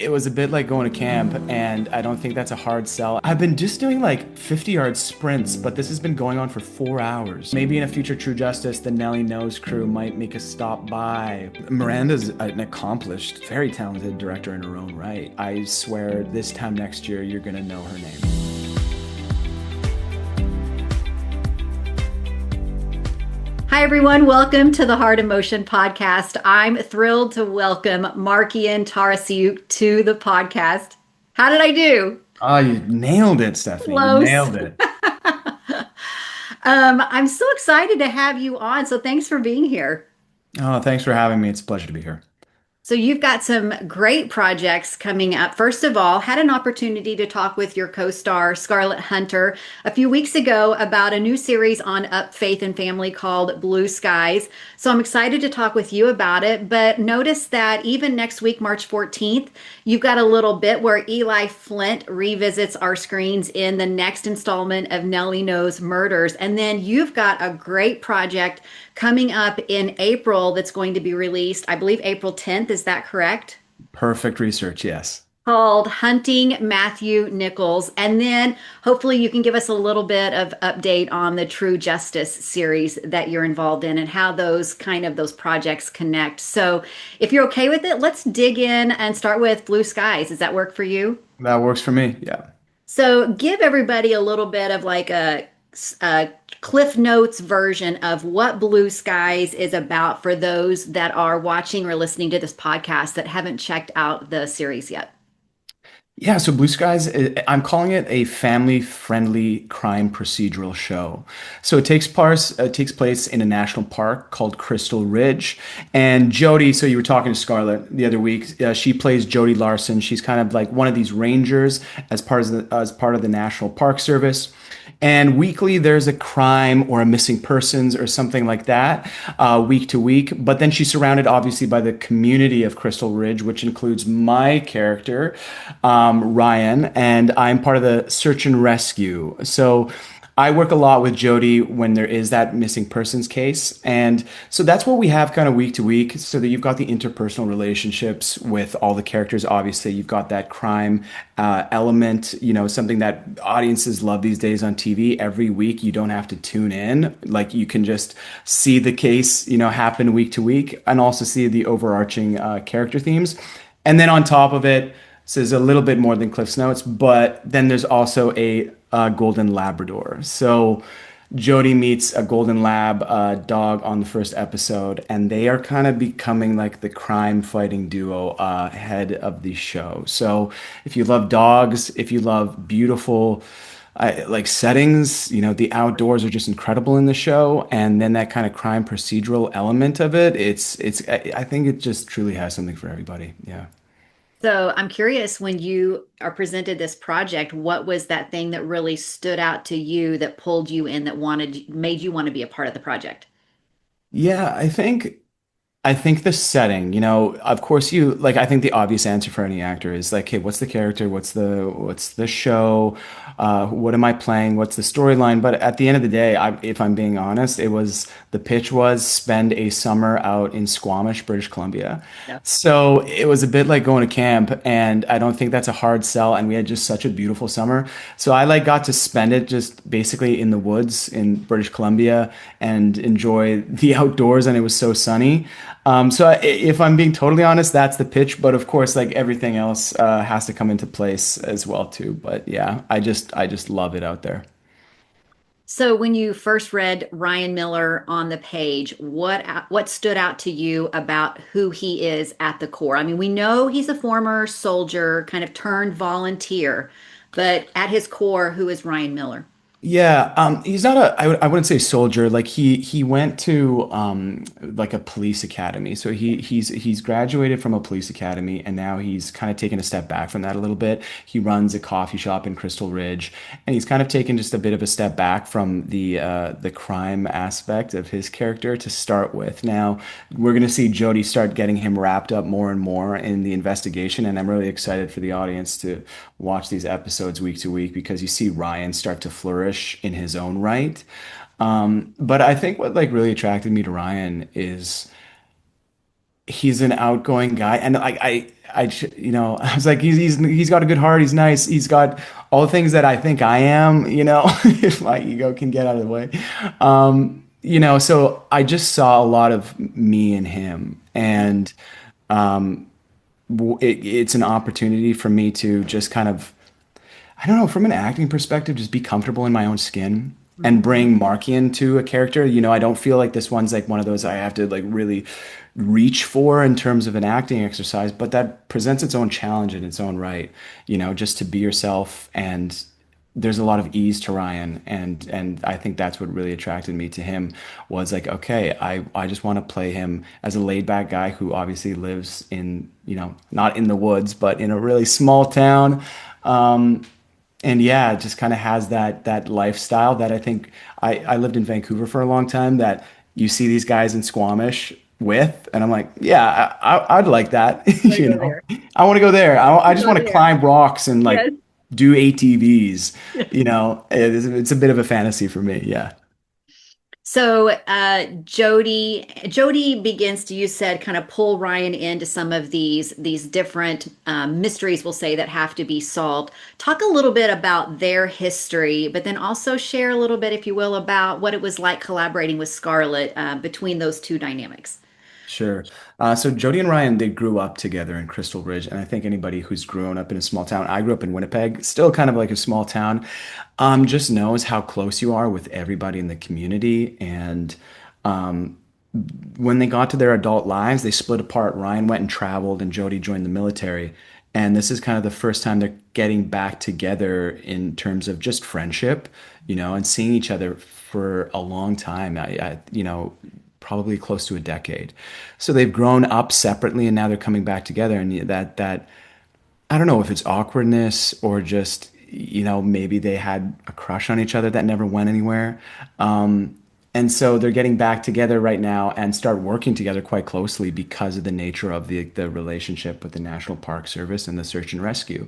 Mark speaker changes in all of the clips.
Speaker 1: it was a bit like going to camp, and I don't think that's a hard sell. I've been just doing like 50-yard sprints, but this has been going on for 4 hours. Maybe in a future True Justice, the Nelly Knows crew might make a stop by. Miranda's an accomplished, very talented director in her own right. I swear this time next year, you're gonna know her name.
Speaker 2: Hi, everyone. Welcome to the Heart Emotion podcast. I'm thrilled to welcome Markian Tarasiuk to the podcast. How did I do?
Speaker 1: Oh, you nailed it, Stephanie. You
Speaker 2: Close.
Speaker 1: nailed it.
Speaker 2: I'm so excited to have you on. So thanks for being here.
Speaker 1: Oh, thanks for having me. It's a pleasure to be here.
Speaker 2: So you've got some great projects coming up. First of all, had an opportunity to talk with your co-star Scarlett Hunter a few weeks ago about a new series on Up Faith and Family called Blue Skies. So I'm excited to talk with you about it. But notice that even next week, March 14th, you've got a little bit where Eli Flint revisits our screens in the next installment of Nelly Knows Murders. And then you've got a great project coming up in April that's going to be released, I believe April 10th. Is that correct?
Speaker 1: Perfect research, yes.
Speaker 2: Called Hunting Matthew Nichols. And then hopefully you can give us a little bit of update on the True Justice series that you're involved in and how those projects connect. So if you're okay with it, let's dig in and start with Blue Skies. Does that work for you?
Speaker 1: That works for me. Yeah.
Speaker 2: So give everybody a little bit of like a Cliff Notes version of what Blue Skies is about for those that are watching or listening to this podcast that haven't checked out the series yet.
Speaker 1: Yeah, so Blue Skies, I'm calling it a family-friendly crime procedural show. So it takes place in a national park called Crystal Ridge. And Jody, so you were talking to Scarlett the other week. She plays Jody Larson. She's kind of like one of these rangers as part of the National Park Service. And weekly, there's a crime or a missing persons or something like that, week to week. But then she's surrounded, obviously, by the community of Crystal Ridge, which includes my character, Ryan, and I'm part of the search and rescue. So I work a lot with Jody when there is that missing persons case. And so that's what we have kind of week to week, so that you've got the interpersonal relationships with all the characters. Obviously, you've got that crime element, something that audiences love these days on TV. Every week, you don't have to tune in. Like you can just see the case, happen week to week, and also see the overarching character themes. And then on top of it, so there's a little bit more than Cliff's Notes, but then there's also a golden Labrador. So Jody meets a golden lab dog on the first episode, and they are kind of becoming like the crime fighting duo head of the show. So if you love dogs, if you love beautiful like settings, the outdoors are just incredible in the show, and then that kind of crime procedural element of it, I think it just truly has something for everybody. Yeah.
Speaker 2: So I'm curious, when you are presented this project, what was that thing that really stood out to you that pulled you in, that made you want to be a part of the project?
Speaker 1: Yeah, I think the setting, of course you like I think the obvious answer for any actor is like, hey, what's the character? What's the show? What am I playing? What's the storyline? But at the end of the day, if I'm being honest, the pitch was spend a summer out in Squamish, British Columbia.
Speaker 2: Yeah.
Speaker 1: So it was a bit like going to camp, and I don't think that's a hard sell. And we had just such a beautiful summer. So I like got to spend it just basically in the woods in British Columbia and enjoy the outdoors, and it was so sunny. So if I'm being totally honest, that's the pitch. But of course, like everything else, has to come into place as well too. But yeah, I just love it out there.
Speaker 2: So when you first read Ryan Miller on the page, what stood out to you about who he is at the core? I mean, we know he's a former soldier, kind of turned volunteer, but at his core, who is Ryan Miller?
Speaker 1: Yeah, he's not I wouldn't say soldier. Like he went to like a police academy. So he's graduated from a police academy, and now he's kind of taken a step back from that a little bit. He runs a coffee shop in Crystal Ridge, and he's kind of taken just a bit of a step back from the crime aspect of his character to start with. Now we're gonna see Jody start getting him wrapped up more and more in the investigation, and I'm really excited for the audience to watch these episodes week to week, because you see Ryan start to flourish in his own right. But I think what like really attracted me to Ryan is he's an outgoing guy, and I was like, he's got a good heart. He's nice. He's got all the things that I think I am. If my ego can get out of the way. So I just saw a lot of me in him, and it's an opportunity for me to just kind of, I don't know, from an acting perspective, just be comfortable in my own skin and
Speaker 2: Mhm.
Speaker 1: bring Markian to a character. I don't feel like this one's like one of those I have to like really reach for in terms of an acting exercise, but that presents its own challenge in its own right, just to be yourself. And there's a lot of ease to Ryan, and I think that's what really attracted me to him was like, okay, I just want to play him as a laid back guy who obviously lives in, not in the woods, but in a really small town. And yeah, it just kind of has that lifestyle that I think I lived in Vancouver for a long time, that you see these guys in Squamish with, and I'm like, yeah, I'd like that.
Speaker 2: Want to go there?
Speaker 1: I want to go there. I just
Speaker 2: Go
Speaker 1: want to
Speaker 2: there.
Speaker 1: climb rocks and like
Speaker 2: Yes.
Speaker 1: do ATVs. It's a bit of a fantasy for me. Yeah.
Speaker 2: So Jody begins to, you said, kind of pull Ryan into some of these different mysteries, we'll say, that have to be solved. Talk a little bit about their history, but then also share a little bit, if you will, about what it was like collaborating with Scarlett between those two dynamics.
Speaker 1: Sure. So Jody and Ryan, they grew up together in Crystal Ridge, and I think anybody who's grown up in a small town, I grew up in Winnipeg, still kind of like a small town, just knows how close you are with everybody in the community. And um, when they got to their adult lives, they split apart. Ryan went and traveled, and Jody joined the military. And this is kind of the first time they're getting back together in terms of just friendship, and seeing each other for a long time. Probably close to a decade. So they've grown up separately, and now they're coming back together. And that I don't know if it's awkwardness or just, maybe they had a crush on each other that never went anywhere. And so they're getting back together right now and start working together quite closely because of the nature of the relationship with the National Park Service and the search and rescue.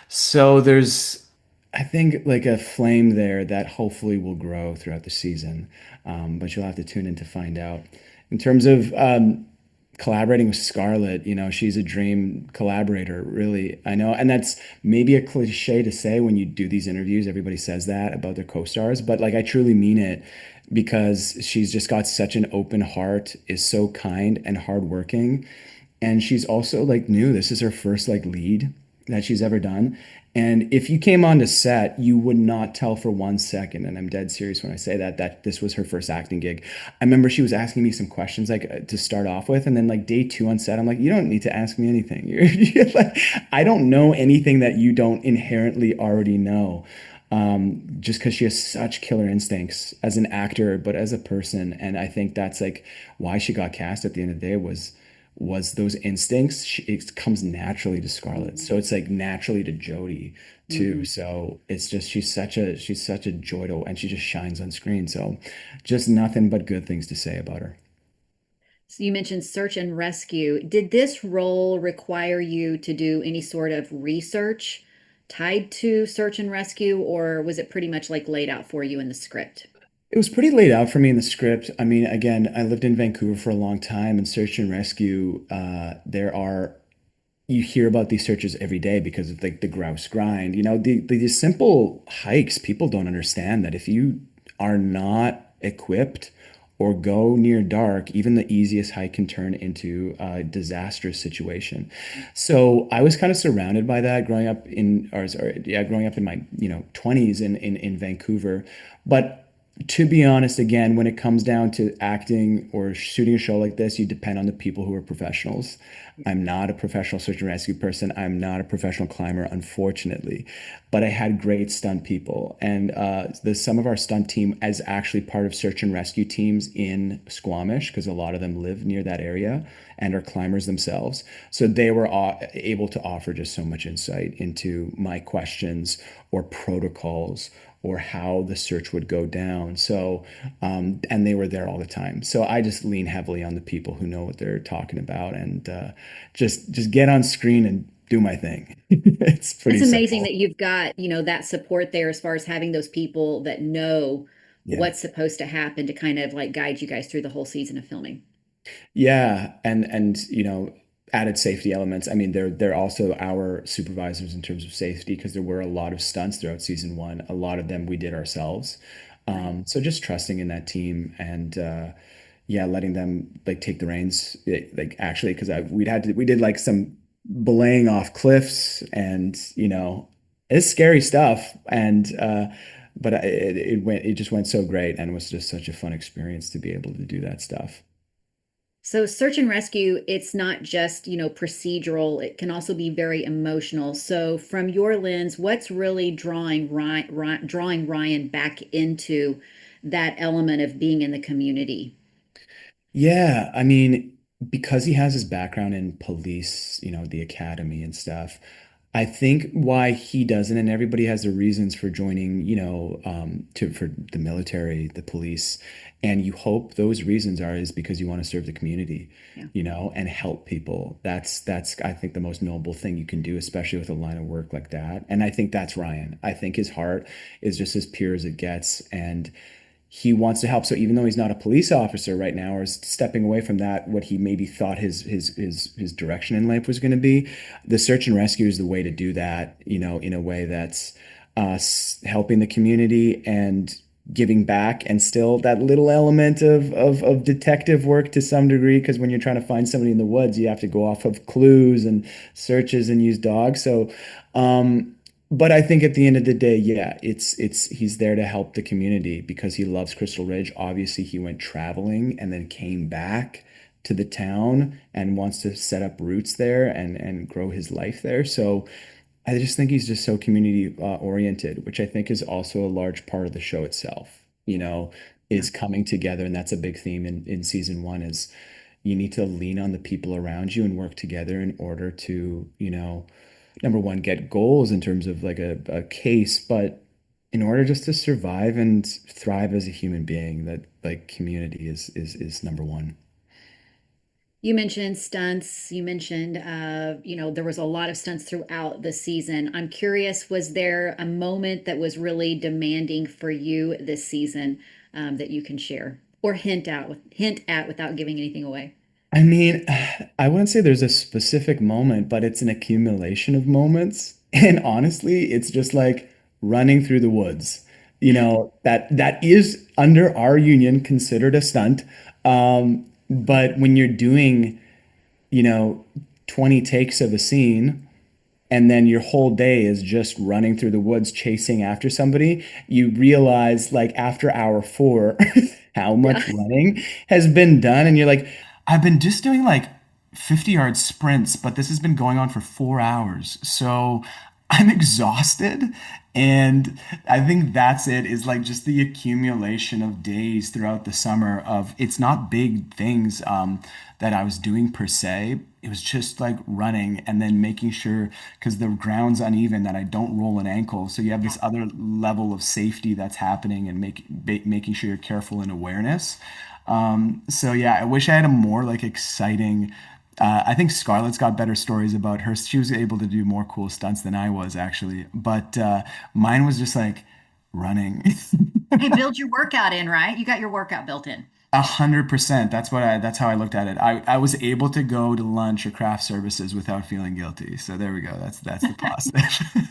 Speaker 1: So there's, I think, like a flame there that hopefully will grow throughout the season. But you'll have to tune in to find out. In terms of collaborating with Scarlett, she's a dream collaborator, really. I know, and that's maybe a cliche to say when you do these interviews. Everybody says that about their co-stars, but like I truly mean it because she's just got such an open heart, is so kind and hardworking, and she's also like new. This is her first like lead that she's ever done. And if you came onto set, you would not tell for 1 second, and I'm dead serious when I say that this was her first acting gig. I remember she was asking me some questions like to start off with, and then like day two on set, I'm like, you don't need to ask me anything. You're like, I don't know anything that you don't inherently already know. Just because she has such killer instincts as an actor, but as a person, and I think that's like why she got cast at the end of the day was those instincts. It comes naturally to Scarlett, so it's like naturally to Jodie too.
Speaker 2: Mhm.
Speaker 1: So it's just she's such a joy to, and she just shines on screen. So just nothing but good things to say about her.
Speaker 2: So you mentioned search and rescue. Did this role require you to do any sort of research tied to search and rescue, or was it pretty much like laid out for you in the script?
Speaker 1: It was pretty laid out for me in the script. I mean, again, I lived in Vancouver for a long time, and search and rescue, you hear about these searches every day because of like the grouse grind. These simple hikes, people don't understand that if you are not equipped or go near dark, even the easiest hike can turn into a disastrous situation. So I was kind of surrounded by that growing up growing up in my, 20s in Vancouver. But to be honest, again, when it comes down to acting or shooting a show like this, you depend on the people who are professionals. I'm not a professional search and rescue person. I'm not a professional climber, unfortunately, but I had great stunt people, and some of our stunt team is actually part of search and rescue teams in Squamish because a lot of them live near that area and are climbers themselves. So they were able to offer just so much insight into my questions or protocols or how the search would go down. So, and they were there all the time. So I just lean heavily on the people who know what they're talking about, and just get on screen and do my thing. It's
Speaker 2: It's
Speaker 1: pretty
Speaker 2: amazing
Speaker 1: simple.
Speaker 2: that you've got, that support there as far as having those people that know
Speaker 1: Yeah.
Speaker 2: what's supposed to happen to kind of like guide you guys through the whole season of filming.
Speaker 1: Yeah, and added safety elements. I mean, they're also our supervisors in terms of safety because there were a lot of stunts throughout season one. A lot of them we did ourselves.
Speaker 2: Right.
Speaker 1: So just trusting in that team and yeah, letting them like take the reins. Like actually, because we did like some belaying off cliffs and it's scary stuff and but it just went so great and was just such a fun experience to be able to do that stuff.
Speaker 2: So search and rescue, it's not just, procedural, it can also be very emotional. So from your lens, what's really drawing Ryan back into that element of being in the community?
Speaker 1: Yeah, I mean, because he has his background in police, the academy and stuff, I think why he doesn't, and everybody has their reasons for joining, for the military, the police, and you hope those reasons is because you want to serve the community,
Speaker 2: Yeah.
Speaker 1: and help people. That's I think the most noble thing you can do, especially with a line of work like that. And I think that's Ryan. I think his heart is just as pure as it gets, and he wants to help. So even though he's not a police officer right now, or is stepping away from that, what he maybe thought his direction in life was going to be, the search and rescue is the way to do that. In a way that's helping the community and giving back, and still that little element of detective work to some degree. Because when you're trying to find somebody in the woods, you have to go off of clues and searches and use dogs. So. But I think at the end of the day, yeah, it's he's there to help the community because he loves Crystal Ridge. Obviously, he went traveling and then came back to the town and wants to set up roots there and grow his life there. So I just think he's just so community oriented, which I think is also a large part of the show itself,
Speaker 2: Yeah.
Speaker 1: is coming together. And that's a big theme in season one is you need to lean on the people around you and work together in order to, number one, get goals in terms of like a case, but in order just to survive and thrive as a human being, that like community is number one.
Speaker 2: You mentioned stunts. You mentioned, there was a lot of stunts throughout the season. I'm curious, was there a moment that was really demanding for you this season, that you can share or hint at without giving anything away?
Speaker 1: I mean, I wouldn't say there's a specific moment, but it's an accumulation of moments. And honestly, it's just like running through the woods. That is under our union considered a stunt. But when you're doing, you know, 20 takes of a scene, and then your whole day is just running through the woods chasing after somebody, you realize like after hour four how
Speaker 2: Yeah.
Speaker 1: much running has been done. And you're like, I've been just doing like 50-yard sprints, but this has been going on for 4 hours. So I'm exhausted. And I think that's it, is like just the accumulation of days throughout the summer of it's not big things that I was doing per se. It was just like running and then making sure, because the ground's uneven, that I don't roll an ankle. So you have this other level of safety that's happening and making sure you're careful in awareness. So yeah, I wish I had a more like exciting. I think Scarlett's got better stories about her. She was able to do more cool stunts than I was actually, but mine was just like running.
Speaker 2: Hey, build your workout in, right? You got your workout built in.
Speaker 1: 100%. That's how I looked at it. I was able to go to lunch or craft services without feeling guilty. So there we go. That's the positive.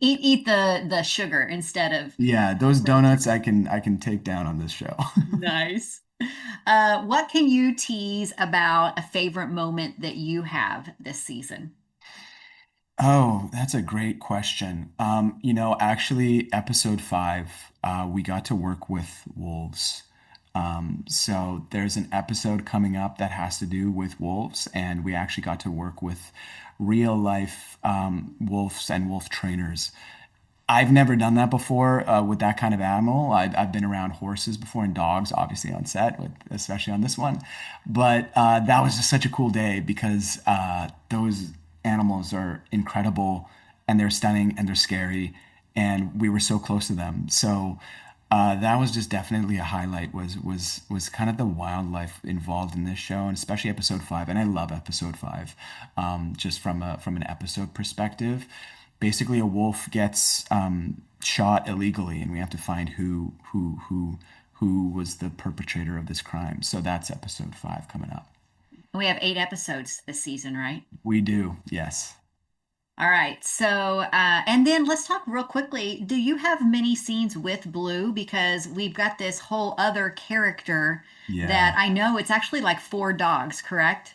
Speaker 2: Eat the sugar instead of
Speaker 1: Yeah, those donuts I can take down on this show.
Speaker 2: nice. What can you tease about a favorite moment that you have this season?
Speaker 1: Oh, that's a great question. Actually, episode five, we got to work with wolves. So there's an episode coming up that has to do with wolves, and we actually got to work with real life wolves and wolf trainers. I've never done that before with that kind of animal. I've been around horses before and dogs, obviously on set, especially on this one. But that was just such a cool day because those animals are incredible and they're stunning and they're scary, and we were so close to them. So that was just definitely a highlight. Was kind of the wildlife involved in this show, and especially episode five. And I love episode five, just from an episode perspective. Basically, a wolf gets shot illegally, and we have to find who was the perpetrator of this crime. So that's episode five coming up.
Speaker 2: We have 8 episodes this season, right?
Speaker 1: We do, yes.
Speaker 2: All right. So, and then let's talk real quickly. Do you have many scenes with Blue? Because we've got this whole other character
Speaker 1: Yeah.
Speaker 2: that I know it's actually like 4 dogs, correct?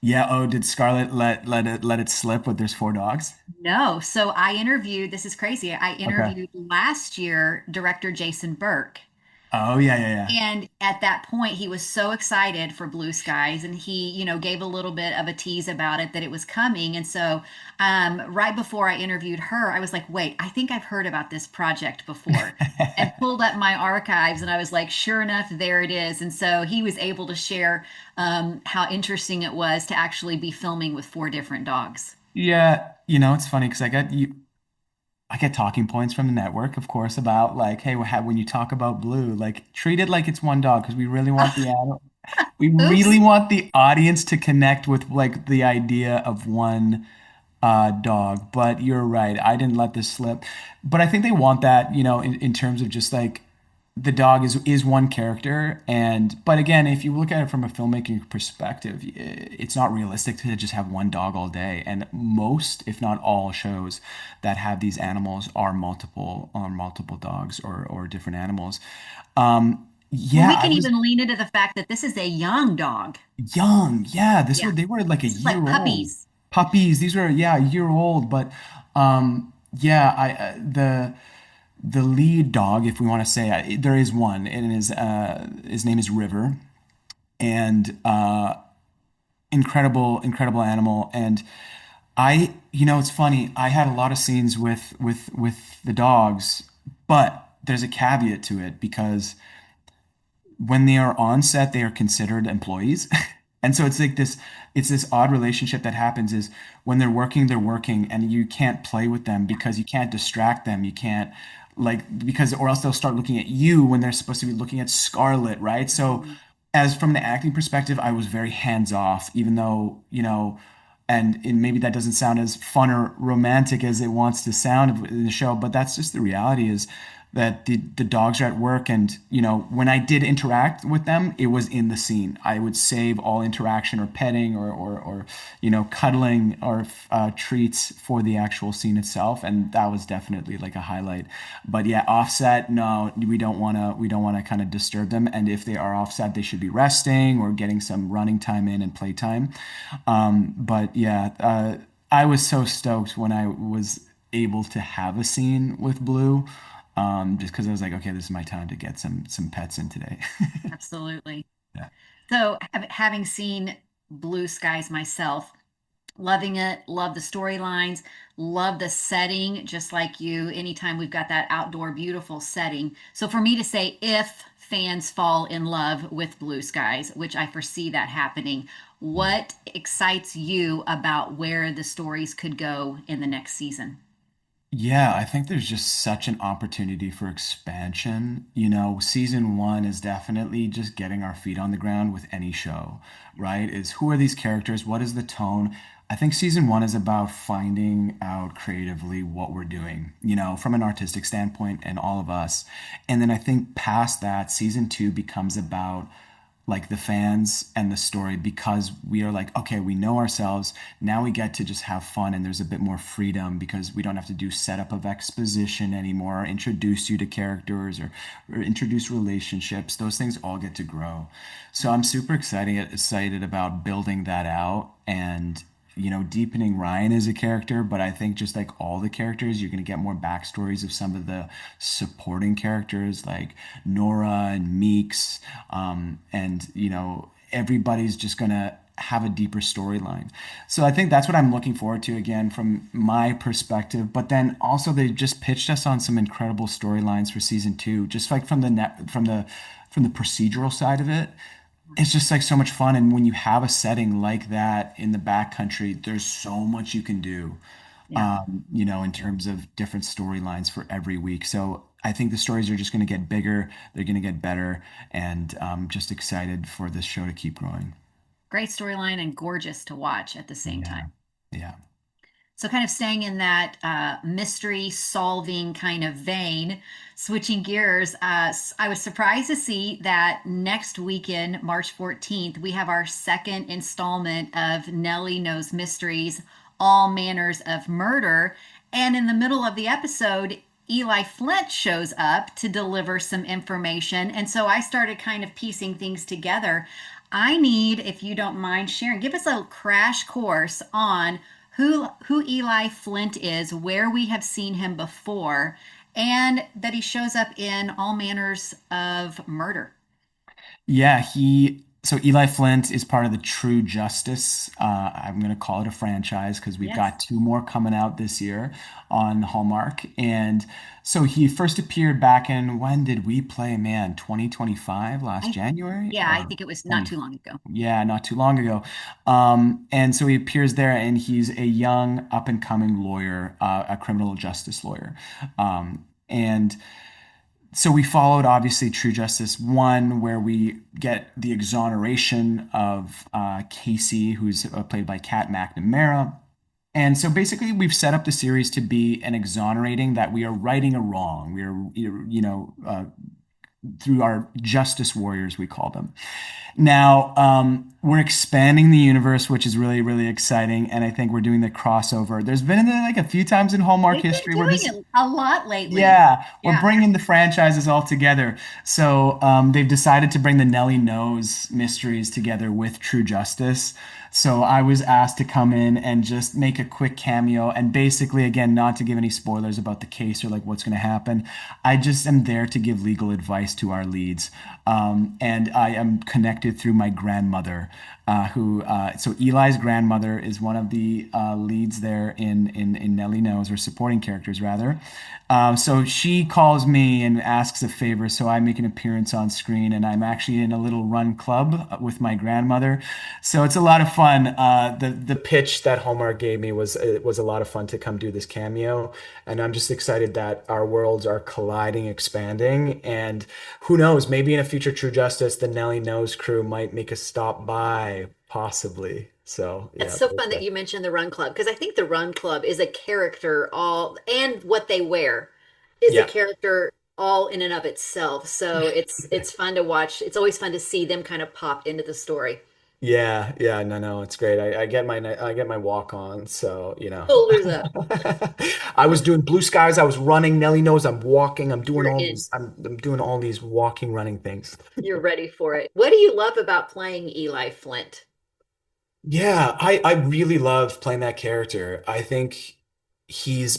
Speaker 1: Yeah. Oh, did Scarlett let it slip with there's four dogs?
Speaker 2: No. So I interviewed, this is crazy. I
Speaker 1: Okay.
Speaker 2: interviewed last year director Jason Burke.
Speaker 1: Oh yeah, yeah, yeah.
Speaker 2: And at that point, he was so excited for Blue Skies, and he gave a little bit of a tease about it that it was coming. And so, right before I interviewed her, I was like, "Wait, I think I've heard about this project before," and pulled up my archives, and I was like, "Sure enough, there it is." And so he was able to share how interesting it was to actually be filming with 4 different dogs.
Speaker 1: Yeah, it's funny because I get talking points from the network, of course, about like, hey, when you talk about Blue, like treat it like it's one dog because we
Speaker 2: Oops.
Speaker 1: really want the audience to connect with like the idea of one dog. But you're right, I didn't let this slip. But I think they want that, in terms of just like the dog is one character, and but again, if you look at it from a filmmaking perspective, it's not realistic to just have one dog all day. And most, if not all, shows that have these animals are multiple dogs or different animals.
Speaker 2: Well,
Speaker 1: Yeah,
Speaker 2: we
Speaker 1: I
Speaker 2: can
Speaker 1: was
Speaker 2: even lean into the fact that this is a young dog.
Speaker 1: young. Yeah,
Speaker 2: Yeah.
Speaker 1: they were like a
Speaker 2: This is
Speaker 1: year
Speaker 2: like
Speaker 1: old.
Speaker 2: puppies.
Speaker 1: Puppies. These were, yeah, a year old. But yeah, I the lead dog, if we want to say there is one, and his name is River, and incredible animal. And it's funny. I had a lot of scenes with the dogs, but there's a caveat to it because when they are on set, they are considered employees. And so it's this odd relationship that happens is when they're working and you can't play with them because you can't distract them. You can't because or else they'll start looking at you when they're supposed to be looking at Scarlett, right? So
Speaker 2: Mhm.
Speaker 1: as from the acting perspective, I was very hands off, even though, and maybe that doesn't sound as fun or romantic as it wants to sound in the show, but that's just the reality is that the dogs are at work. And when I did interact with them, it was in the scene. I would save all interaction or petting or cuddling or treats for the actual scene itself, and that was definitely like a highlight. But yeah, offset, no, we don't want to kind of disturb them, and if they are offset, they should be resting or getting some running time in and play time. But yeah, I was so stoked when I was able to have a scene with Blue, just because I was like, okay, this is my time to get some pets in today.
Speaker 2: Absolutely.
Speaker 1: Yeah.
Speaker 2: So, having seen Blue Skies myself, loving it, love the storylines, love the setting, just like you. Anytime we've got that outdoor, beautiful setting. So, for me to say, if fans fall in love with Blue Skies, which I foresee that happening, what excites you about where the stories could go in the next season?
Speaker 1: Yeah, I think there's just such an opportunity for expansion. Season one is definitely just getting our feet on the ground with any show, right? Is who are these characters? What is the tone? I think season one is about finding out creatively what we're doing, from an artistic standpoint and all of us. And then I think past that, season two becomes about like the fans and the story because we are like, okay, we know ourselves. Now we get to just have fun and there's a bit more freedom because we don't have to do setup of exposition anymore, or introduce you to characters or introduce relationships. Those things all get to grow. So I'm super excited about building that out and deepening Ryan as a character, but I think just like all the characters, you're going to get more backstories of some of the supporting characters like Nora and Meeks. And everybody's just going to have a deeper storyline. So I think that's what I'm looking forward to again from my perspective. But then also they just pitched us on some incredible storylines for season two, just like from the procedural side of it. It's just like so much fun. And when you have a setting like that in the backcountry, there's so much you can do,
Speaker 2: Yeah.
Speaker 1: in terms of different storylines for every week. So I think the stories are just going to get bigger, they're going to get better, and I'm just excited for this show to keep growing.
Speaker 2: Great storyline and gorgeous to watch at the same
Speaker 1: Yeah.
Speaker 2: time.
Speaker 1: Yeah.
Speaker 2: So, kind of staying in that mystery solving kind of vein, switching gears, I was surprised to see that next weekend, March 14th, we have our second installment of Nelly Knows Mysteries, All Manners of Murder. And in the middle of the episode, Eli Flint shows up to deliver some information. And so I started kind of piecing things together. I need, if you don't mind sharing, give us a crash course on who Eli Flint is, where we have seen him before, and that he shows up in all manners of murder.
Speaker 1: Yeah, so Eli Flint is part of the True Justice. I'm going to call it a franchise because we've
Speaker 2: Yes.
Speaker 1: got two more coming out this year on Hallmark. And so he first appeared back in, when did we play, man? 2025, last
Speaker 2: I
Speaker 1: January
Speaker 2: yeah, I
Speaker 1: or
Speaker 2: think it was not
Speaker 1: 20?
Speaker 2: too long ago.
Speaker 1: Yeah, not too long ago. And so he appears there, and he's a young, up and coming lawyer, a criminal justice lawyer. And so we followed obviously True Justice 1, where we get the exoneration of Casey, who's played by Kat McNamara. And so basically, we've set up the series to be an exonerating that we are righting a wrong. We are, through our justice warriors, we call them. Now, we're expanding the universe, which is really, really exciting. And I think we're doing the crossover. There's been like a few times in Hallmark
Speaker 2: They've been
Speaker 1: history where this
Speaker 2: doing it a lot lately.
Speaker 1: yeah, we're
Speaker 2: Yeah.
Speaker 1: bringing the franchises all together. So they've decided to bring the Nelly Knows mysteries together with True Justice. So I was asked to come in and just make a quick cameo. And basically, again, not to give any spoilers about the case or like what's going to happen, I just am there to give legal advice to our leads. And I am connected through my grandmother, so Eli's grandmother is one of the leads there in Nelly Knows, or supporting characters rather. So she calls me and asks a favor, so I make an appearance on screen, and I'm actually in a little run club with my grandmother. So it's a lot of fun. The pitch that Hallmark gave me was it was a lot of fun to come do this cameo, and I'm just excited that our worlds are colliding, expanding, and who knows, maybe in a future True Justice, the Nelly Knows crew might make a stop by, possibly. So
Speaker 2: It's
Speaker 1: yeah,
Speaker 2: so fun that you mentioned the Run Club because I think the Run Club is a character all, and what they wear is a
Speaker 1: yeah.
Speaker 2: character all in and of itself. So it's fun to watch. It's always fun to see them kind of pop into the story.
Speaker 1: Yeah, yeah, no, it's great. I get my walk on, so
Speaker 2: Shoulders up.
Speaker 1: I was doing blue skies. I was running. Nelly knows I'm walking. I'm doing
Speaker 2: You're
Speaker 1: all
Speaker 2: in.
Speaker 1: these. I'm doing all these walking, running things.
Speaker 2: You're ready for it. What do you love about playing Eli Flint?
Speaker 1: Yeah, I really love playing that character. I think he's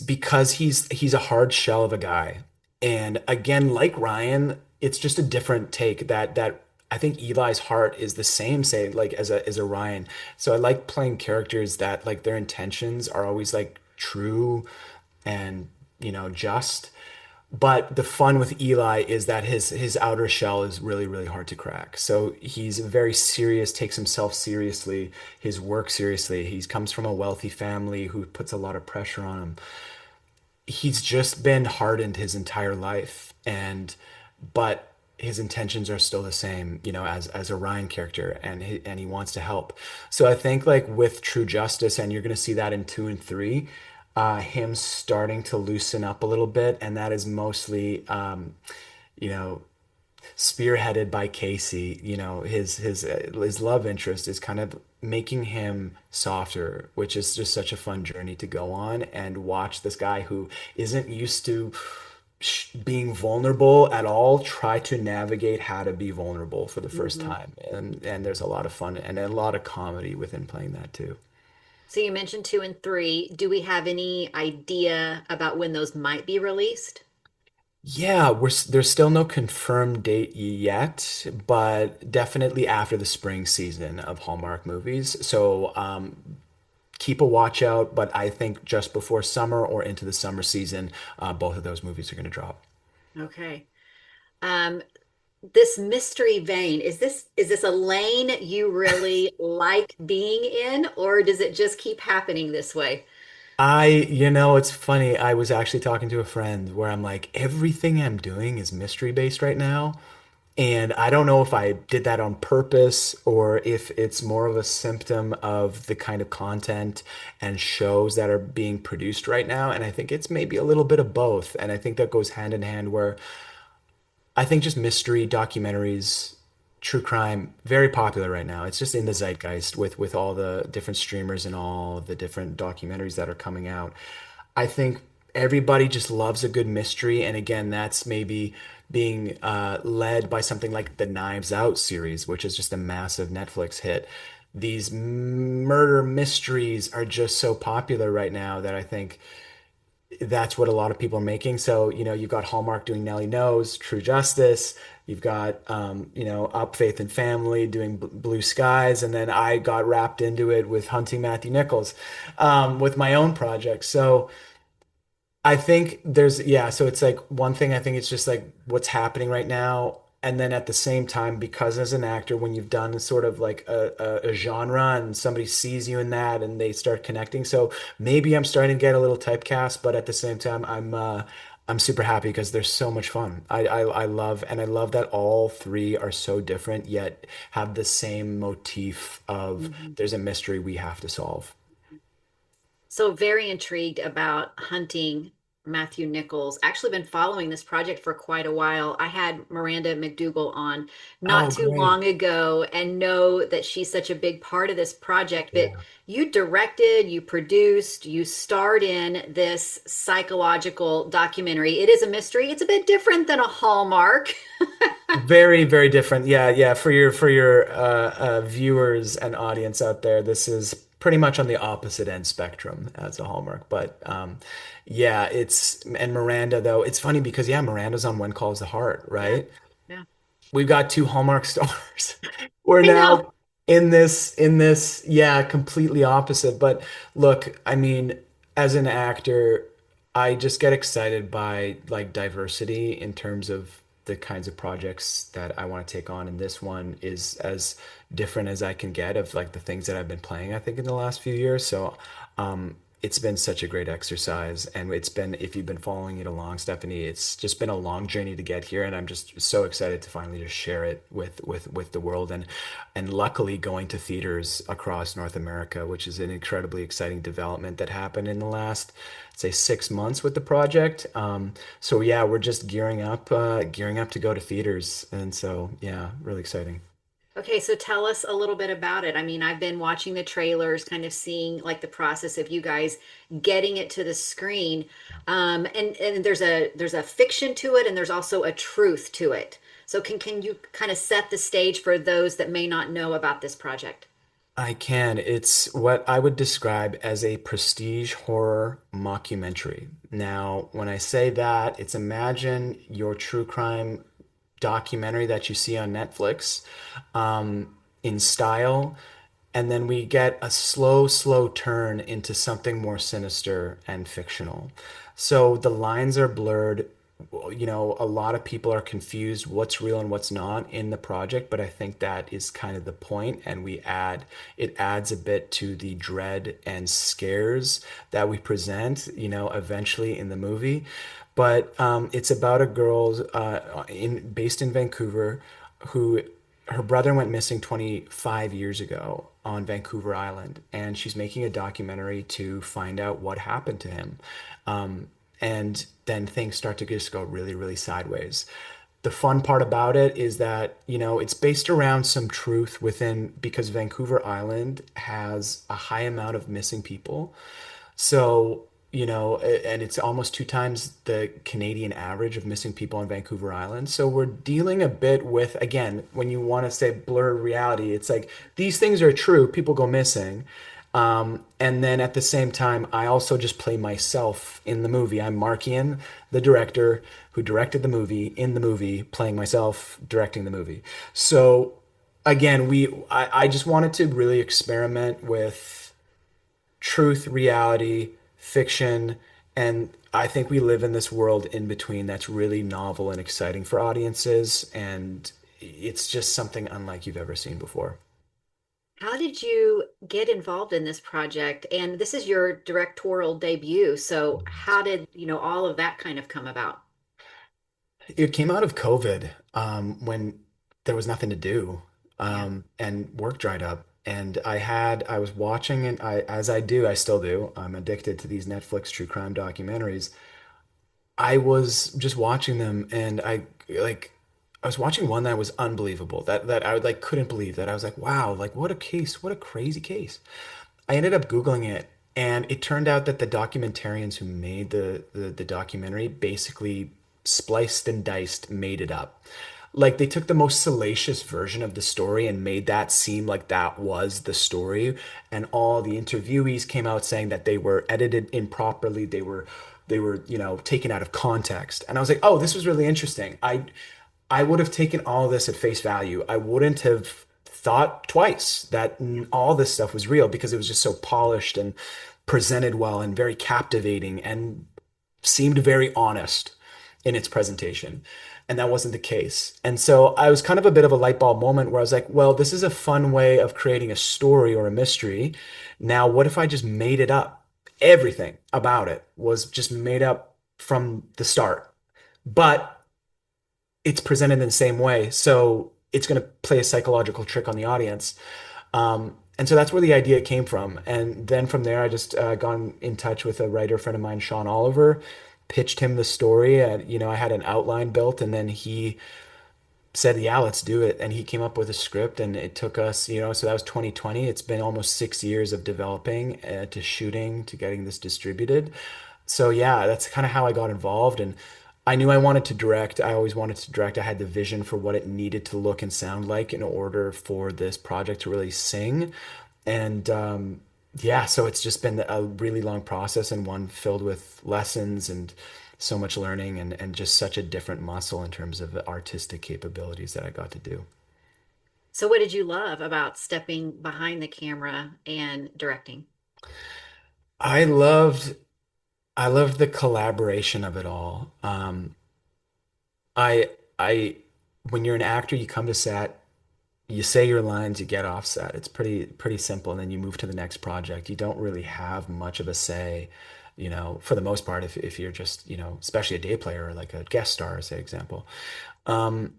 Speaker 1: a hard shell of a guy. And again, like Ryan, it's just a different take that I think Eli's heart is the same, say, like as a Ryan. So I like playing characters that like their intentions are always like true and just. But the fun with Eli is that his outer shell is really, really hard to crack. So he's very serious, takes himself seriously, his work seriously. He comes from a wealthy family who puts a lot of pressure on him. He's just been hardened his entire life, but his intentions are still the same, as a Ryan character, and he wants to help. So I think like with True Justice, and you're going to see that in 2 and 3, him starting to loosen up a little bit, and that is mostly, you know, spearheaded by Casey. His love interest is kind of making him softer, which is just such a fun journey to go on and watch this guy who isn't used to being vulnerable at all try to navigate how to be vulnerable for the first
Speaker 2: Hmm.
Speaker 1: time. And there's a lot of fun and a lot of comedy within playing that too.
Speaker 2: So you mentioned 2 and 3. Do we have any idea about when those might be released?
Speaker 1: Yeah, there's still no confirmed date yet, but definitely after the spring season of Hallmark movies. So keep a watch out, but I think just before summer or into the summer season, both of those movies are going to drop.
Speaker 2: Okay. Um, this mystery vein, is this a lane you really like being in, or does it just keep happening this way?
Speaker 1: It's funny. I was actually talking to a friend where I'm like, everything I'm doing is mystery based right now. And I don't know if I did that on purpose or if it's more of a symptom of the kind of content and shows that are being produced right now. And I think it's maybe a little bit of both. And I think that goes hand in hand where I think just mystery documentaries, true crime, very popular right now. It's just in the zeitgeist with all the different streamers and all the different documentaries that are coming out. I think everybody just loves a good mystery, and again, that's maybe being led by something like the Knives Out series, which is just a massive Netflix hit. These murder mysteries are just so popular right now that I think that's what a lot of people are making. So, you've got Hallmark doing Nelly Knows, True Justice. You've got, Up Faith and Family doing Blue Skies. And then I got wrapped into it with hunting Matthew Nichols with my own project. So, I think yeah, so it's like one thing, I think it's just like what's happening right now. And then at the same time, because as an actor, when you've done sort of like a genre and somebody sees you in that and they start connecting. So maybe I'm starting to get a little typecast, but at the same time, I'm super happy because they're so much fun. I love that all three are so different, yet have the same motif of
Speaker 2: Mhm.
Speaker 1: there's a mystery we have to solve.
Speaker 2: So very intrigued about hunting Matthew Nichols. Actually been following this project for quite a while. I had Miranda MacDougall on not
Speaker 1: Oh,
Speaker 2: too
Speaker 1: great.
Speaker 2: long ago and know that she's such a big part of this project. But
Speaker 1: Yeah.
Speaker 2: you directed, you produced, you starred in this psychological documentary. It is a mystery. It's a bit different than a Hallmark.
Speaker 1: Very, very different. Yeah, yeah. For your viewers and audience out there, this is pretty much on the opposite end spectrum as a Hallmark. But yeah, it's and Miranda though, it's funny because yeah, Miranda's on When Calls the Heart,
Speaker 2: Yeah.
Speaker 1: right?
Speaker 2: Yeah.
Speaker 1: We've got two Hallmark stars. We're
Speaker 2: I know.
Speaker 1: now yeah, completely opposite. But look, I mean, as an actor, I just get excited by like diversity in terms of the kinds of projects that I want to take on. And this one is as different as I can get of like the things that I've been playing, I think, in the last few years. So it's been such a great exercise, and it's been, if you've been following it along, Stephanie, it's just been a long journey to get here, and I'm just so excited to finally just share it with the world, and luckily going to theaters across North America, which is an incredibly exciting development that happened in the last, say, 6 months with the project. So yeah, we're just gearing up to go to theaters, and so yeah, really exciting.
Speaker 2: Okay, so tell us a little bit about it. I mean, I've been watching the trailers, kind of seeing like the process of you guys getting it to the screen. And there's a fiction to it and there's also a truth to it. So can you kind of set the stage for those that may not know about this project?
Speaker 1: I can. It's what I would describe as a prestige horror mockumentary. Now, when I say that, it's imagine your true crime documentary that you see on Netflix, in style, and then we get a slow, slow turn into something more sinister and fictional. So the lines are blurred. A lot of people are confused what's real and what's not in the project, but I think that is kind of the point, and it adds a bit to the dread and scares that we present, eventually in the movie. But it's about a girl based in Vancouver who her brother went missing 25 years ago on Vancouver Island, and she's making a documentary to find out what happened to him. And then things start to just go really, really sideways. The fun part about it is that, it's based around some truth within, because Vancouver Island has a high amount of missing people. So, and it's almost two times the Canadian average of missing people on Vancouver Island. So we're dealing a bit with, again, when you want to say blurred reality, it's like these things are true, people go missing. And then at the same time, I also just play myself in the movie. I'm Markian, the director who directed in the movie, playing myself, directing the movie. So again, I just wanted to really experiment with truth, reality, fiction, and I think we live in this world in between that's really novel and exciting for audiences, and it's just something unlike you've ever seen before.
Speaker 2: How did you get involved in this project? And this is your directorial debut. So how did, all of that kind of come about?
Speaker 1: It came out of COVID, when there was nothing to do,
Speaker 2: Yeah.
Speaker 1: and work dried up. And I was watching, and as I do, I still do. I'm addicted to these Netflix true crime documentaries. I was just watching them, and like, I was watching one that was unbelievable. That I like couldn't believe that. I was like, wow, like what a case, what a crazy case. I ended up Googling it, and it turned out that the documentarians who made the documentary basically spliced and diced, made it up. Like they took the most salacious version of the story and made that seem like that was the story. And all the interviewees came out saying that they were edited improperly. They were, taken out of context. And I was like, oh, this was really interesting. I would have taken all of this at face value. I wouldn't have thought twice that all this stuff was real because it was just so polished and presented well and very captivating and seemed very honest in its presentation. And that wasn't the case. And so I was kind of a bit of a light bulb moment where I was like, well, this is a fun way of creating a story or a mystery. Now, what if I just made it up? Everything about it was just made up from the start. But it's presented in the same way. So it's going to play a psychological trick on the audience. And so that's where the idea came from. And then from there, I just got in touch with a writer friend of mine, Sean Oliver, pitched him the story. And, I had an outline built, and then he said, yeah, let's do it. And he came up with a script, and it took us, so that was 2020. It's been almost 6 years of developing to shooting to getting this distributed. So yeah, that's kind of how I got involved. And I knew I wanted to direct. I always wanted to direct. I had the vision for what it needed to look and sound like in order for this project to really sing. And yeah, so it's just been a really long process, and one filled with lessons and so much learning, and just such a different muscle in terms of the artistic capabilities that I got to do.
Speaker 2: So what did you love about stepping behind the camera and directing?
Speaker 1: I loved I loved the collaboration of it all. I when you're an actor, you come to set, you say your lines, you get off set. It's pretty simple, and then you move to the next project. You don't really have much of a say, for the most part, if you're just, especially a day player or like a guest star, say example. Um,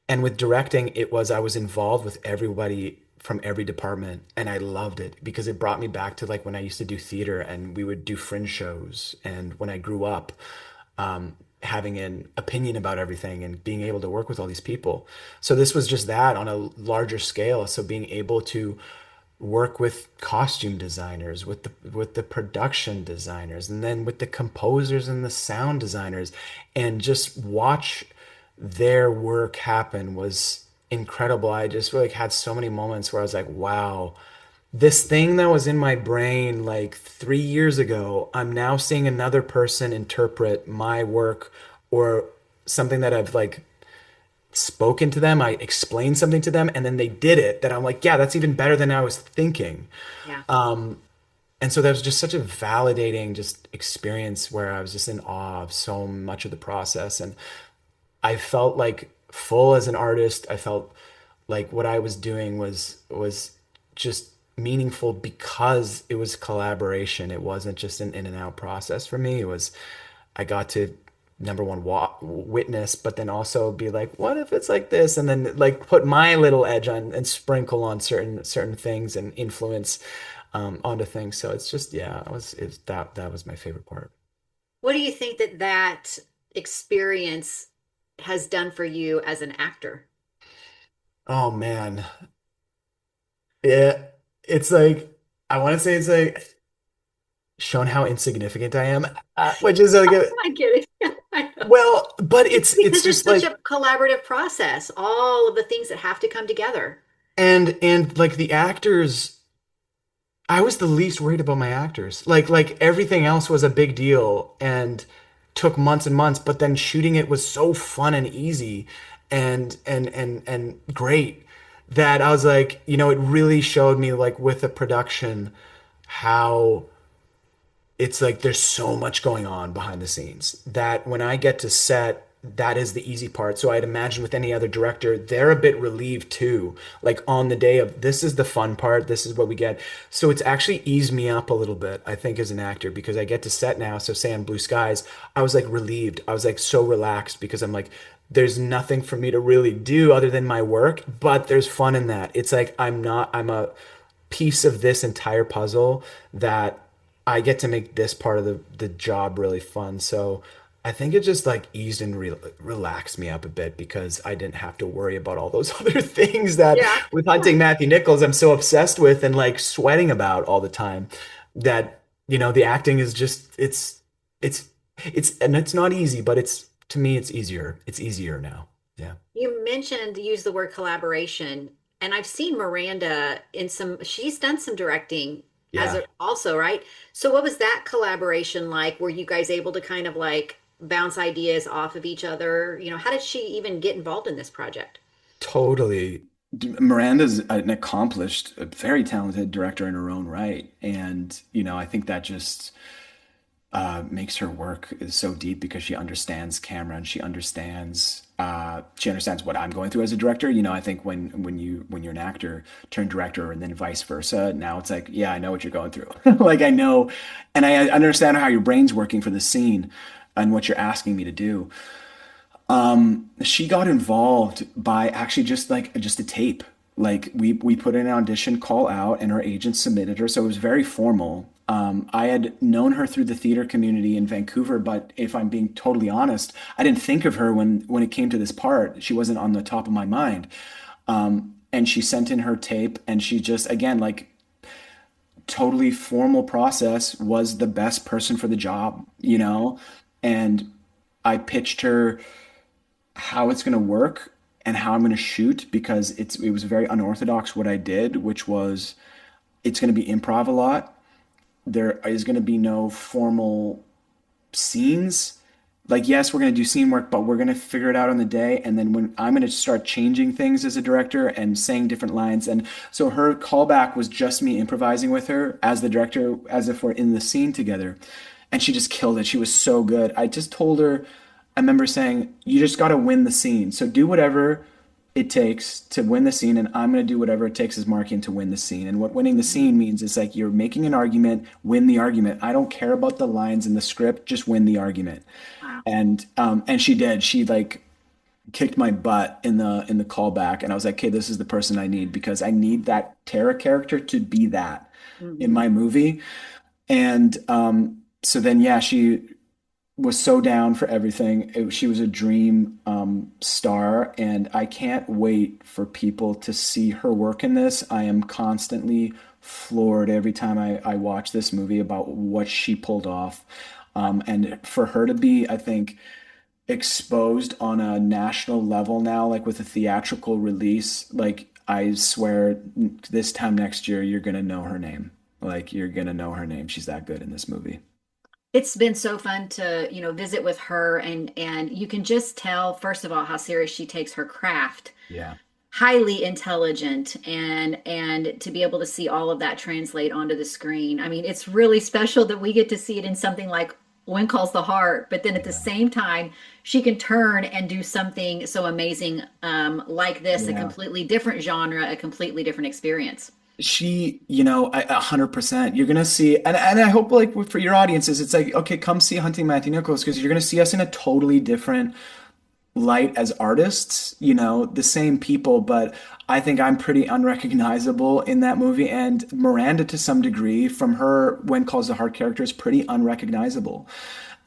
Speaker 1: and with directing, I was involved with everybody from every department, and I loved it because it brought me back to like when I used to do theater and we would do fringe shows. And when I grew up, having an opinion about everything and being able to work with all these people. So this was just that on a larger scale. So being able to work with costume designers, with the production designers, and then with the composers and the sound designers, and just watch their work happen was incredible. I just like had so many moments where I was like, wow, this thing that was in my brain like 3 years ago, I'm now seeing another person interpret my work or something that I've like spoken to them. I explained something to them, and then they did it that I'm like, yeah, that's even better than I was thinking.
Speaker 2: Yeah.
Speaker 1: And so that was just such a validating just experience where I was just in awe of so much of the process. And I felt like full as an artist. I felt like what I was doing was just meaningful because it was collaboration. It wasn't just an in and out process for me. It was I got to number one witness, but then also be like, what if it's like this? And then like put my little edge on and sprinkle on certain things and influence onto things. So it's just yeah, that was my favorite part.
Speaker 2: What do you think that experience has done for you as an actor?
Speaker 1: Oh man. Yeah, it's like I want to say it's like shown how insignificant I am, which is like
Speaker 2: I get it. I know.
Speaker 1: well, but it's
Speaker 2: Because it's
Speaker 1: just
Speaker 2: such
Speaker 1: like
Speaker 2: a collaborative process, all of the things that have to come together.
Speaker 1: and like the actors, I was the least worried about my actors. Like everything else was a big deal and took months and months, but then shooting it was so fun and easy and great that I was like, it really showed me like with the production how it's like there's so much going on behind the scenes that when I get to set, that is the easy part. So I'd imagine with any other director, they're a bit relieved too. Like on the day of, this is the fun part, this is what we get. So it's actually eased me up a little bit, I think, as an actor, because I get to set now. So say on Blue Skies, I was like relieved. I was like so relaxed because I'm like, there's nothing for me to really do other than my work, but there's fun in that. It's like I'm a piece of this entire puzzle that I get to make this part of the job really fun. So I think it just like eased and relaxed me up a bit because I didn't have to worry about all those other things that
Speaker 2: Yeah.
Speaker 1: with hunting Matthew Nichols I'm so obsessed with and like sweating about all the time that the acting is just it's and it's not easy, but it's to me it's easier. It's easier now. Yeah.
Speaker 2: You mentioned use the word collaboration, and I've seen Miranda in she's done some directing
Speaker 1: Yeah.
Speaker 2: also, right? So what was that collaboration like? Were you guys able to kind of like bounce ideas off of each other? How did she even get involved in this project?
Speaker 1: Totally. Miranda's an accomplished, a very talented director in her own right. And, I think that just makes her work so deep because she understands camera and she understands what I'm going through as a director. I think when you're an actor turned director and then vice versa, now it's like, yeah, I know what you're going through. Like I know, and I understand how your brain's working for the scene and what you're asking me to do. She got involved by actually just a tape. Like we put in an audition call out and her agent submitted her, so it was very formal. I had known her through the theater community in Vancouver, but if I'm being totally honest, I didn't think of her when it came to this part. She wasn't on the top of my mind. And she sent in her tape, and she just again like totally formal process was the best person for the job. And I pitched her how it's going to work and how I'm going to shoot because it was very unorthodox what I did, which was it's going to be improv a lot. There is going to be no formal scenes. Like, yes, we're going to do scene work, but we're going to figure it out on the day. And then when I'm going to start changing things as a director and saying different lines. And so her callback was just me improvising with her as the director, as if we're in the scene together. And she just killed it. She was so good. I just told her, I remember saying, you just got to win the scene. So do whatever it takes to win the scene, and I'm going to do whatever it takes as Markian to win the scene. And what winning the scene means is like you're making an argument, win the argument. I don't care about the lines in the script, just win the argument.
Speaker 2: Wow.
Speaker 1: And she did. She like kicked my butt in the callback, and I was like, okay, this is the person I need because I need that Tara character to be that in
Speaker 2: Mhm.
Speaker 1: my movie. And so then yeah, she was so down for everything. She was a dream star, and I can't wait for people to see her work in this. I am constantly floored every time I watch this movie about what she pulled off. And for her to be, I think, exposed on a national level now, like with a theatrical release, like I swear this time next year, you're gonna know her name. Like you're gonna know her name. She's that good in this movie.
Speaker 2: It's been so fun to, visit with her and you can just tell, first of all, how serious she takes her craft.
Speaker 1: Yeah.
Speaker 2: Highly intelligent and to be able to see all of that translate onto the screen. I mean, it's really special that we get to see it in something like When Calls the Heart, but then at the
Speaker 1: Yeah.
Speaker 2: same time, she can turn and do something so amazing like this, a
Speaker 1: Yeah.
Speaker 2: completely different genre, a completely different experience.
Speaker 1: She, 100%. You're gonna see, and I hope like for your audiences, it's like, okay, come see Hunting Matthew Nichols because you're gonna see us in a totally different light as artists, the same people, but I think I'm pretty unrecognizable in that movie. And Miranda, to some degree, from her When Calls the Heart character, is pretty unrecognizable.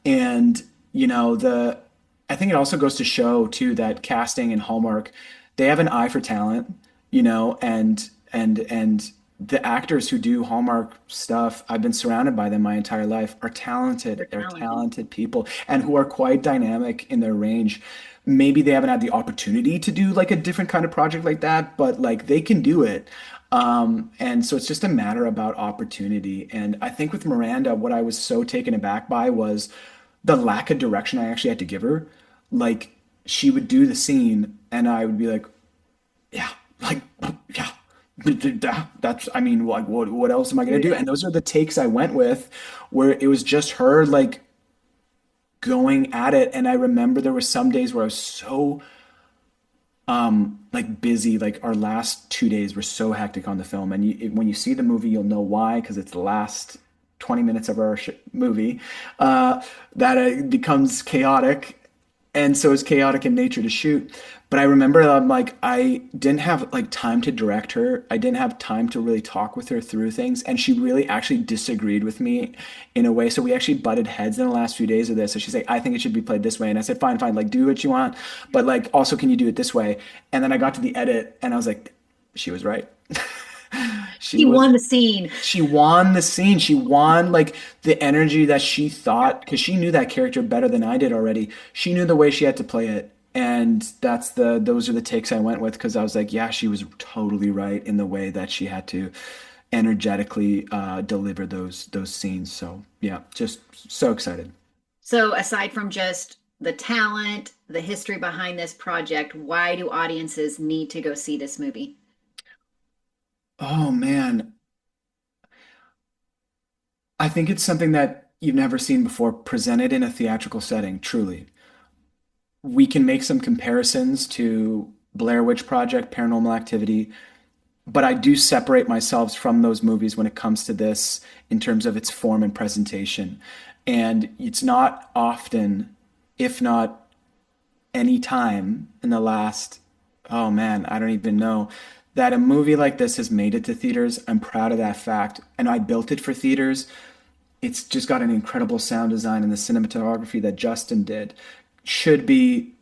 Speaker 1: And, I think it also goes to show too that casting and Hallmark, they have an eye for talent, and the actors who do Hallmark stuff, I've been surrounded by them my entire life, are talented.
Speaker 2: They're
Speaker 1: They're
Speaker 2: talented.
Speaker 1: talented people and who are quite dynamic in their range. Maybe they haven't had the opportunity to do like a different kind of project like that, but like they can do it. And so it's just a matter about opportunity. And I think with Miranda, what I was so taken aback by was the lack of direction I actually had to give her. Like she would do the scene and I would be like, yeah, like yeah. That's, I mean, like, what else am I gonna
Speaker 2: Do
Speaker 1: do?
Speaker 2: that.
Speaker 1: And those are the takes I went with, where it was just her, like, going at it. And I remember there were some days where I was so like busy. Like our last 2 days were so hectic on the film, and when you see the movie, you'll know why, because it's the last 20 minutes of our movie that it becomes chaotic, and so it's chaotic in nature to shoot. But I remember like I didn't have like time to direct her. I didn't have time to really talk with her through things, and she really actually disagreed with me in a way. So we actually butted heads in the last few days of this. So she's like, "I think it should be played this way," and I said, "Fine, fine, like do what you want, but like also can you do it this way?" And then I got to the edit, and I was like, "She was right." She
Speaker 2: He
Speaker 1: was
Speaker 2: won the scene.
Speaker 1: she won the scene. She won like the energy that she thought, because she knew that character better than I did already. She knew the way she had to play it. And those are the takes I went with, because I was like, yeah, she was totally right in the way that she had to energetically deliver those scenes. So yeah, just so excited.
Speaker 2: So, aside from just the talent, the history behind this project, why do audiences need to go see this movie?
Speaker 1: Oh man, I think it's something that you've never seen before presented in a theatrical setting, truly. We can make some comparisons to Blair Witch Project, Paranormal Activity, but I do separate myself from those movies when it comes to this in terms of its form and presentation. And it's not often, if not any time in the last, oh man, I don't even know, that a movie like this has made it to theaters. I'm proud of that fact. And I built it for theaters. It's just got an incredible sound design, and the cinematography that Justin did should be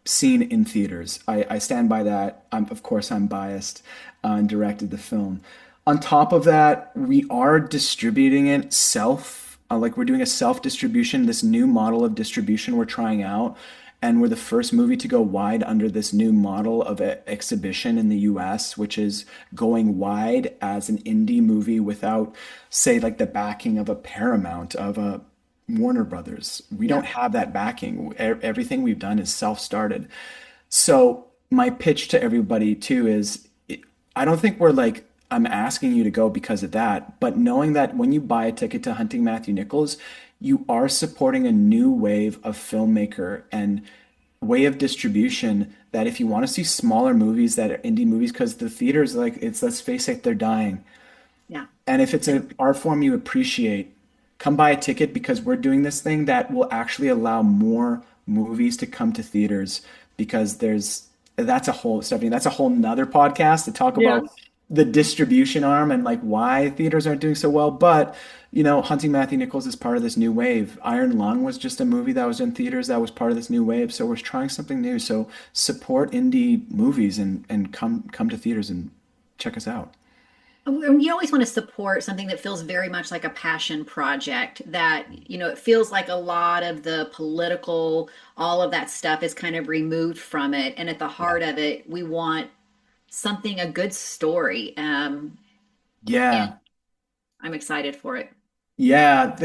Speaker 1: seen in theaters. I stand by that. Of course, I'm biased and directed the film. On top of that, we are distributing it like we're doing a self distribution, this new model of distribution we're trying out. And we're the first movie to go wide under this new model of exhibition in the US, which is going wide as an indie movie without, say, like the backing of a Paramount, of a Warner Brothers. We
Speaker 2: Yeah.
Speaker 1: don't have that backing. Everything we've done is self-started. So my pitch to everybody too is, I don't think we're like, I'm asking you to go because of that, but knowing that when you buy a ticket to Hunting Matthew Nichols, you are supporting a new wave of filmmaker and way of distribution, that if you want to see smaller movies that are indie movies, because the theaters, like, it's, let's face it, they're dying.
Speaker 2: Yeah.
Speaker 1: And if it's an art form you appreciate, come buy a ticket, because we're doing this thing that will actually allow more movies to come to theaters, because that's a whole, Stephanie, that's a whole nother podcast to talk
Speaker 2: Yeah.
Speaker 1: about the distribution arm and like why theaters aren't doing so well. But, Hunting Matthew Nichols is part of this new wave. Iron Lung was just a movie that was in theaters that was part of this new wave. So we're trying something new. So support indie movies, and come to theaters and check us out.
Speaker 2: You always want to support something that feels very much like a passion project, that, it feels like a lot of the political, all of that stuff is kind of removed from it. And at the
Speaker 1: Yeah.
Speaker 2: heart of it, we want something, a good story. And
Speaker 1: Yeah.
Speaker 2: I'm excited for it.
Speaker 1: Yeah.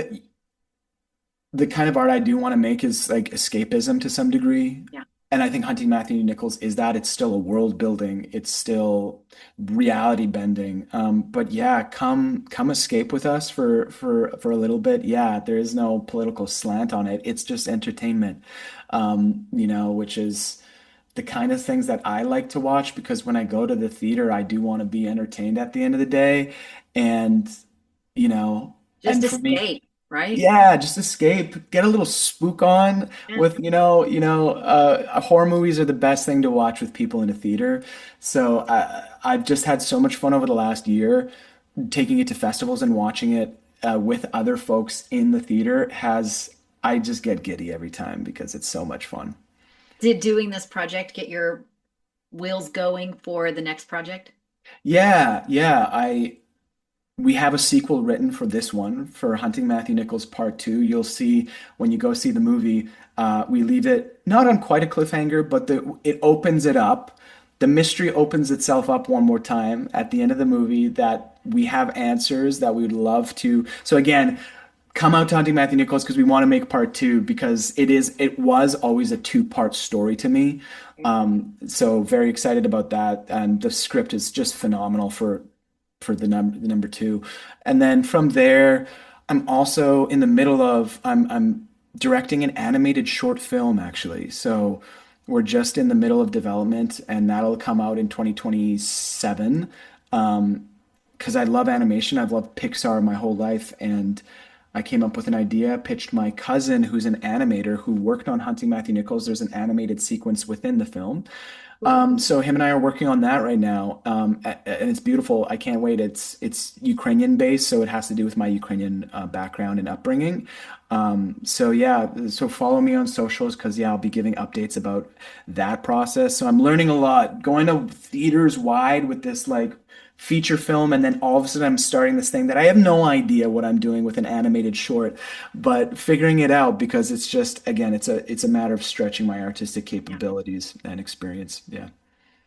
Speaker 1: The kind of art I do want to make is like escapism to some degree.
Speaker 2: Yeah.
Speaker 1: And I think Hunting Matthew Nichols is that. It's still a world building. It's still reality bending. But yeah, come escape with us for a little bit. Yeah, there is no political slant on it. It's just entertainment. Which is the kind of things that I like to watch, because when I go to the theater, I do want to be entertained at the end of the day. And you know,
Speaker 2: Just
Speaker 1: and for me,
Speaker 2: escape, right?
Speaker 1: yeah, just escape, get a little spook on
Speaker 2: Yeah.
Speaker 1: with, horror movies are the best thing to watch with people in a theater. So I've just had so much fun over the last year taking it to festivals and watching it with other folks in the theater. I just get giddy every time because it's so much fun.
Speaker 2: Did doing this project get your wheels going for the next project?
Speaker 1: Yeah, yeah. We have a sequel written for this one, for Hunting Matthew Nichols Part Two. You'll see when you go see the movie, we leave it not on quite a cliffhanger, but it opens it up. The mystery opens itself up one more time at the end of the movie, that we have answers that we would love to. So again, come out to Hunting Matthew Nichols, because we want to make part two, because it was always a two-part story to me. So very excited about that, and the script is just phenomenal for the number two. And then from there, I'm also in the middle of I'm directing an animated short film, actually. So we're just in the middle of development, and that'll come out in 2027. Because I love animation. I've loved Pixar my whole life, and I came up with an idea, pitched my cousin, who's an animator who worked on Hunting Matthew Nichols. There's an animated sequence within the film. So him and I are working on that right now, and it's beautiful. I can't wait. It's Ukrainian based, so it has to do with my Ukrainian background and upbringing. So yeah, so follow me on socials because yeah, I'll be giving updates about that process. So I'm learning a lot, going to theaters wide with this like feature film, and then all of a sudden I'm starting this thing that I have no idea what I'm doing with an animated short, but figuring it out because it's just again, it's a matter of stretching my artistic
Speaker 2: Yeah.
Speaker 1: capabilities and experience. Yeah.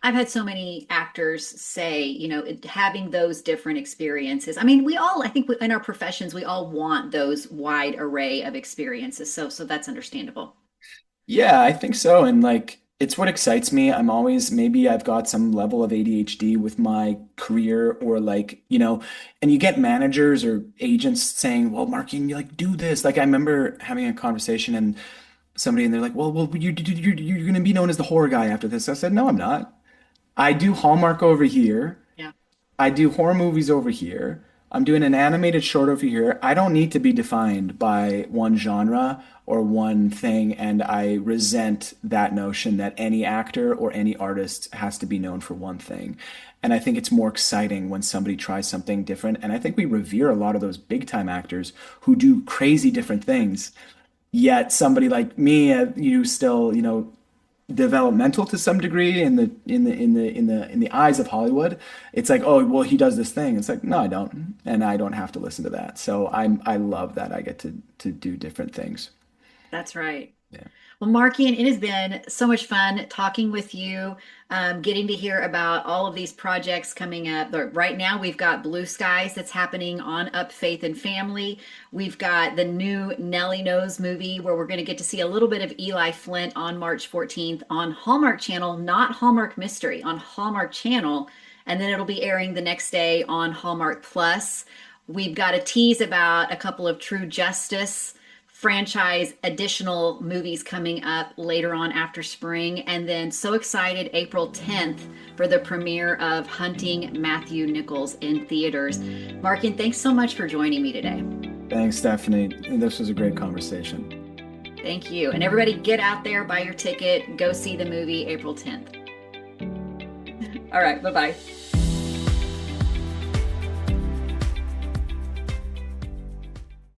Speaker 2: I've had so many actors say, having those different experiences. I mean, I think in our professions, we all want those wide array of experiences. So that's understandable.
Speaker 1: Yeah, I think so. And like, it's what excites me. I'm always, maybe I've got some level of ADHD with my career, or like, and you get managers or agents saying, well, Markian, you like do this. Like, I remember having a conversation and somebody, and they're like, well, you're going to be known as the horror guy after this. I said, no, I'm not. I do Hallmark over here.
Speaker 2: Yeah.
Speaker 1: I do horror movies over here. I'm doing an animated short over here. I don't need to be defined by one genre or one thing, and I resent that notion that any actor or any artist has to be known for one thing. And I think it's more exciting when somebody tries something different. And I think we revere a lot of those big time actors who do crazy different things. Yet somebody like me, you still, developmental to some degree in the eyes of Hollywood. It's like, oh, well, he does this thing. It's like, no, I don't, and I don't have to listen to that. So I love that I get to do different things.
Speaker 2: That's right.
Speaker 1: Yeah.
Speaker 2: Well, Markian, it has been so much fun talking with you, getting to hear about all of these projects coming up. Right now, we've got Blue Skies that's happening on Up Faith and Family. We've got the new Nelly Knows movie where we're going to get to see a little bit of Eli Flint on March 14th on Hallmark Channel, not Hallmark Mystery, on Hallmark Channel. And then it'll be airing the next day on Hallmark Plus. We've got a tease about a couple of True Justice franchise additional movies coming up later on after spring. And then so excited, April 10th for the premiere of Hunting Matthew Nichols in theaters. Markin, thanks so much for joining me today.
Speaker 1: Thanks, Stephanie. This was a great conversation.
Speaker 2: Thank you. And everybody get out there, buy your ticket, go see the movie April 10th. All right, bye-bye.